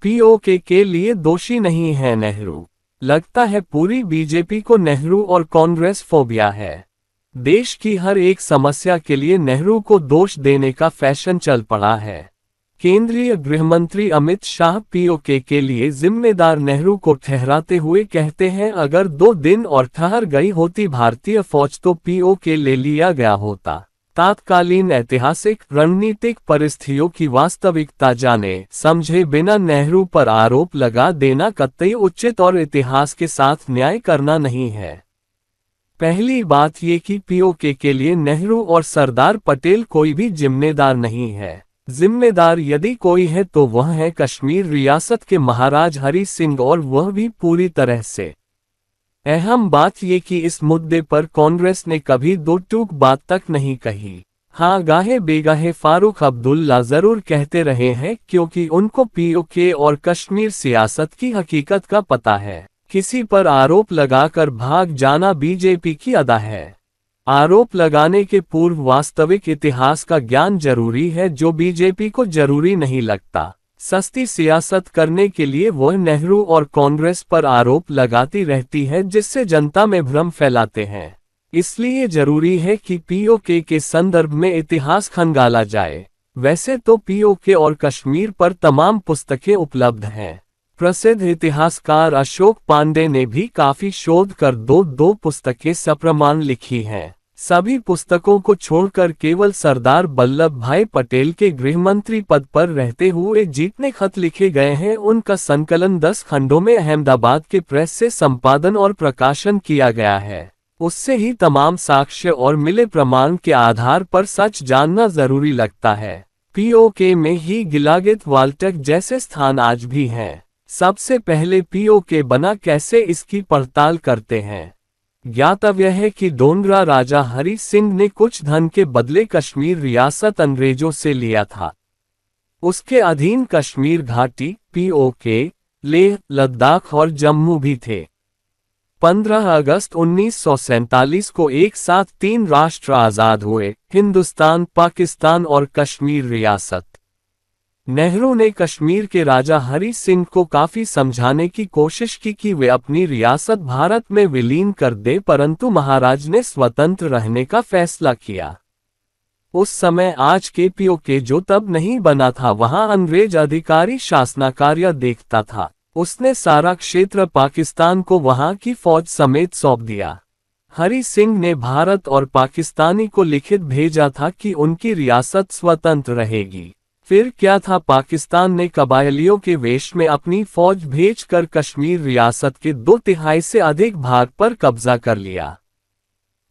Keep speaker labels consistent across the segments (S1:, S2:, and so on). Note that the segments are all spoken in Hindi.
S1: पीओके के लिए दोषी नहीं है नेहरू। लगता है पूरी बीजेपी को नेहरू और कांग्रेस फोबिया है। देश की हर एक समस्या के लिए नेहरू को दोष देने का फैशन चल पड़ा है। केंद्रीय गृहमंत्री अमित शाह पीओके के लिए जिम्मेदार नेहरू को ठहराते हुए कहते हैं, अगर 2 दिन और ठहर गई होती भारतीय फौज तो पीओके ले लिया गया होता। तात्कालीन ऐतिहासिक रणनीतिक परिस्थितियों की वास्तविकता जाने समझे बिना नेहरू पर आरोप लगा देना कतई उचित और इतिहास के साथ न्याय करना नहीं है। पहली बात ये कि पीओके के लिए नेहरू और सरदार पटेल कोई भी जिम्मेदार नहीं है। जिम्मेदार यदि कोई है तो वह है कश्मीर रियासत के महाराज हरि सिंह, और वह भी पूरी तरह से। अहम बात ये कि इस मुद्दे पर कांग्रेस ने कभी दो टूक बात तक नहीं कही। हाँ, गाहे बेगाहे फारूक अब्दुल्ला जरूर कहते रहे हैं, क्योंकि उनको पीओके और कश्मीर सियासत की हकीकत का पता है। किसी पर आरोप लगाकर भाग जाना बीजेपी की अदा है। आरोप लगाने के पूर्व वास्तविक इतिहास का ज्ञान जरूरी है, जो बीजेपी को जरूरी नहीं लगता। सस्ती सियासत करने के लिए वह नेहरू और कांग्रेस पर आरोप लगाती रहती है, जिससे जनता में भ्रम फैलाते हैं। इसलिए जरूरी है कि पीओके के संदर्भ में इतिहास खंगाला जाए। वैसे तो पीओके और कश्मीर पर तमाम पुस्तकें उपलब्ध हैं। प्रसिद्ध इतिहासकार अशोक पांडे ने भी काफी शोध कर दो पुस्तकें सप्रमाण लिखी हैं। सभी पुस्तकों को छोड़कर केवल सरदार वल्लभ भाई पटेल के गृहमंत्री पद पर रहते हुए जितने खत लिखे गए हैं, उनका संकलन 10 खंडों में अहमदाबाद के प्रेस से संपादन और प्रकाशन किया गया है। उससे ही तमाम साक्ष्य और मिले प्रमाण के आधार पर सच जानना जरूरी लगता है। पीओके में ही गिलागित वाल्टक जैसे स्थान आज भी हैं। सबसे पहले पीओके बना कैसे, इसकी पड़ताल करते हैं। ज्ञातव्य है कि डोगरा राजा हरि सिंह ने कुछ धन के बदले कश्मीर रियासत अंग्रेजों से लिया था। उसके अधीन कश्मीर घाटी, पीओके, लेह, लद्दाख और जम्मू भी थे। 15 अगस्त 1947 को एक साथ 3 राष्ट्र आजाद हुए, हिंदुस्तान, पाकिस्तान और कश्मीर रियासत। नेहरू ने कश्मीर के राजा हरि सिंह को काफी समझाने की कोशिश की कि वे अपनी रियासत भारत में विलीन कर दे, परंतु महाराज ने स्वतंत्र रहने का फैसला किया। उस समय आज के पीओके जो तब नहीं बना था, वहां अंग्रेज अधिकारी शासनाकार्य देखता था। उसने सारा क्षेत्र पाकिस्तान को वहां की फौज समेत सौंप दिया। हरि सिंह ने भारत और पाकिस्तानी को लिखित भेजा था कि उनकी रियासत स्वतंत्र रहेगी। फिर क्या था, पाकिस्तान ने कबायलियों के वेश में अपनी फौज भेजकर कश्मीर रियासत के 2/3 से अधिक भाग पर कब्जा कर लिया।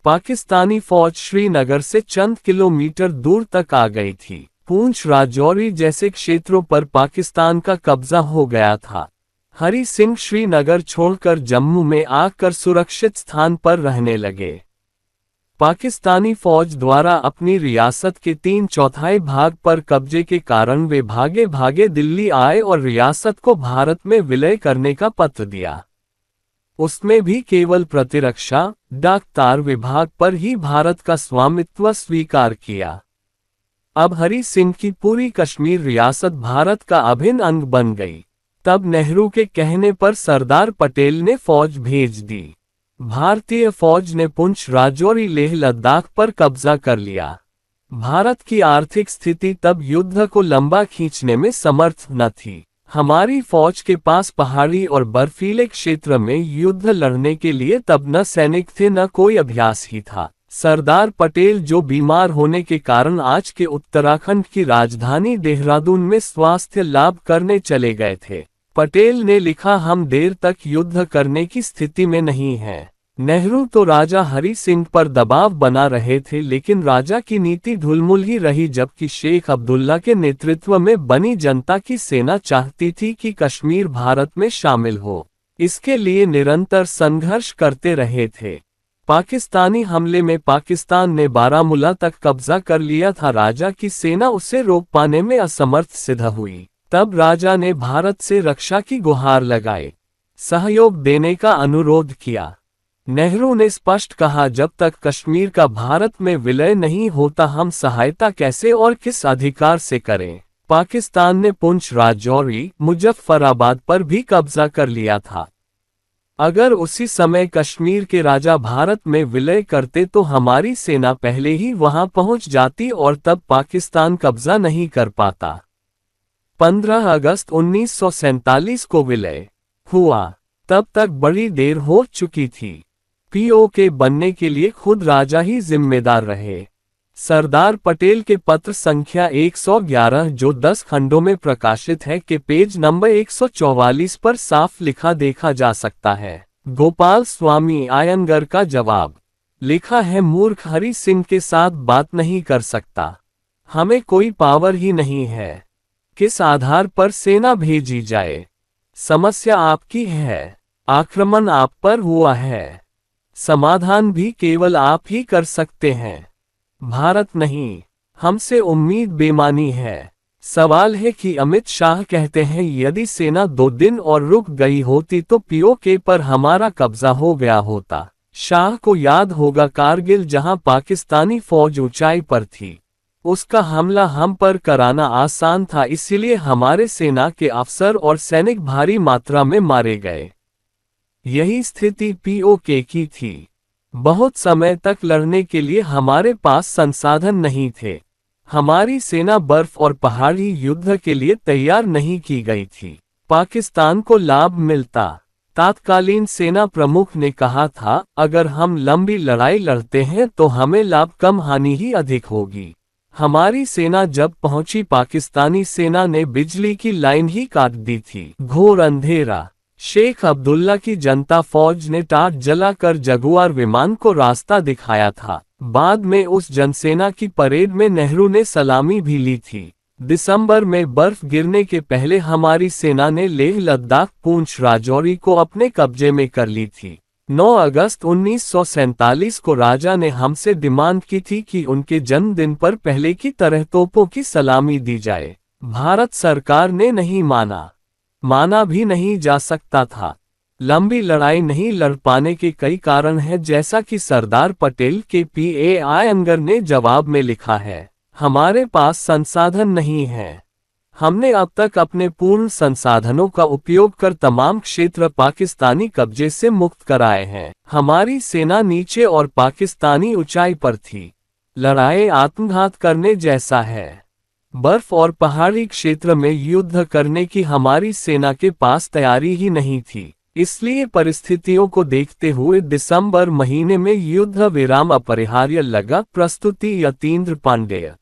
S1: पाकिस्तानी फौज श्रीनगर से चंद किलोमीटर दूर तक आ गई थी। पूंछ, राजौरी जैसे क्षेत्रों पर पाकिस्तान का कब्जा हो गया था। हरि सिंह श्रीनगर छोड़कर जम्मू में आकर सुरक्षित स्थान पर रहने लगे। पाकिस्तानी फौज द्वारा अपनी रियासत के 3/4 भाग पर कब्जे के कारण वे भागे भागे दिल्ली आए और रियासत को भारत में विलय करने का पत्र दिया। उसमें भी केवल प्रतिरक्षा, डाक तार विभाग पर ही भारत का स्वामित्व स्वीकार किया। अब हरि सिंह की पूरी कश्मीर रियासत भारत का अभिन्न अंग बन गई। तब नेहरू के कहने पर सरदार पटेल ने फौज भेज दी। भारतीय फौज ने पुंछ, राजौरी, लेह, लद्दाख पर कब्जा कर लिया। भारत की आर्थिक स्थिति तब युद्ध को लंबा खींचने में समर्थ न थी। हमारी फौज के पास पहाड़ी और बर्फीले क्षेत्र में युद्ध लड़ने के लिए तब न सैनिक थे, न कोई अभ्यास ही था। सरदार पटेल जो बीमार होने के कारण आज के उत्तराखंड की राजधानी देहरादून में स्वास्थ्य लाभ करने चले गए थे। पटेल ने लिखा, हम देर तक युद्ध करने की स्थिति में नहीं हैं। नेहरू तो राजा हरि सिंह पर दबाव बना रहे थे, लेकिन राजा की नीति ढुलमुल ही रही, जबकि शेख अब्दुल्ला के नेतृत्व में बनी जनता की सेना चाहती थी कि कश्मीर भारत में शामिल हो। इसके लिए निरंतर संघर्ष करते रहे थे। पाकिस्तानी हमले में पाकिस्तान ने बारामूला तक कब्जा कर लिया था। राजा की सेना उसे रोक पाने में असमर्थ सिद्ध हुई। तब राजा ने भारत से रक्षा की गुहार लगाई, सहयोग देने का अनुरोध किया। नेहरू ने स्पष्ट कहा, जब तक कश्मीर का भारत में विलय नहीं होता हम सहायता कैसे और किस अधिकार से करें। पाकिस्तान ने पुंछ, राजौरी, मुजफ्फराबाद पर भी कब्जा कर लिया था। अगर उसी समय कश्मीर के राजा भारत में विलय करते तो हमारी सेना पहले ही वहां पहुंच जाती और तब पाकिस्तान कब्जा नहीं कर पाता। 15 अगस्त 1947 को विलय हुआ, तब तक बड़ी देर हो चुकी थी। पीओके बनने के लिए खुद राजा ही जिम्मेदार रहे। सरदार पटेल के पत्र संख्या 111 जो 10 खंडों में प्रकाशित है के पेज नंबर 144 पर साफ लिखा देखा जा सकता है। गोपाल स्वामी आयंगर का जवाब लिखा है, मूर्ख हरि सिंह के साथ बात नहीं कर सकता। हमें कोई पावर ही नहीं है। किस आधार पर सेना भेजी जाए? समस्या आपकी है, आक्रमण आप पर हुआ है, समाधान भी केवल आप ही कर सकते हैं, भारत नहीं। हमसे उम्मीद बेमानी है। सवाल है कि अमित शाह कहते हैं यदि सेना 2 दिन और रुक गई होती तो पीओके पर हमारा कब्जा हो गया होता। शाह को याद होगा कारगिल जहां पाकिस्तानी फौज ऊंचाई पर थी, उसका हमला हम पर कराना आसान था, इसलिए हमारे सेना के अफसर और सैनिक भारी मात्रा में मारे गए। यही स्थिति पीओके की थी। बहुत समय तक लड़ने के लिए हमारे पास संसाधन नहीं थे। हमारी सेना बर्फ और पहाड़ी युद्ध के लिए तैयार नहीं की गई थी। पाकिस्तान को लाभ मिलता। तत्कालीन सेना प्रमुख ने कहा था, अगर हम लंबी लड़ाई लड़ते हैं तो हमें लाभ कम हानि ही अधिक होगी। हमारी सेना जब पहुंची पाकिस्तानी सेना ने बिजली की लाइन ही काट दी थी। घोर अंधेरा। शेख अब्दुल्ला की जनता फौज ने टाट जलाकर जगुआर विमान को रास्ता दिखाया था। बाद में उस जनसेना की परेड में नेहरू ने सलामी भी ली थी। दिसंबर में बर्फ गिरने के पहले हमारी सेना ने लेह, लद्दाख, पूंछ, राजौरी को अपने कब्जे में कर ली थी। 9 अगस्त 1947 को राजा ने हमसे डिमांड की थी कि उनके जन्मदिन पर पहले की तरह तोपों की सलामी दी जाए। भारत सरकार ने नहीं माना भी नहीं जा सकता था। लंबी लड़ाई नहीं लड़ पाने के कई कारण हैं, जैसा कि सरदार पटेल के पीए आयंगर ने जवाब में लिखा है, हमारे पास संसाधन नहीं है। हमने अब तक अपने पूर्ण संसाधनों का उपयोग कर तमाम क्षेत्र पाकिस्तानी कब्जे से मुक्त कराए हैं। हमारी सेना नीचे और पाकिस्तानी ऊंचाई पर थी। लड़ाई आत्मघात करने जैसा है। बर्फ और पहाड़ी क्षेत्र में युद्ध करने की हमारी सेना के पास तैयारी ही नहीं थी। इसलिए परिस्थितियों को देखते हुए दिसंबर महीने में युद्ध विराम अपरिहार्य लगा। प्रस्तुति यतीन्द्र पांडेय।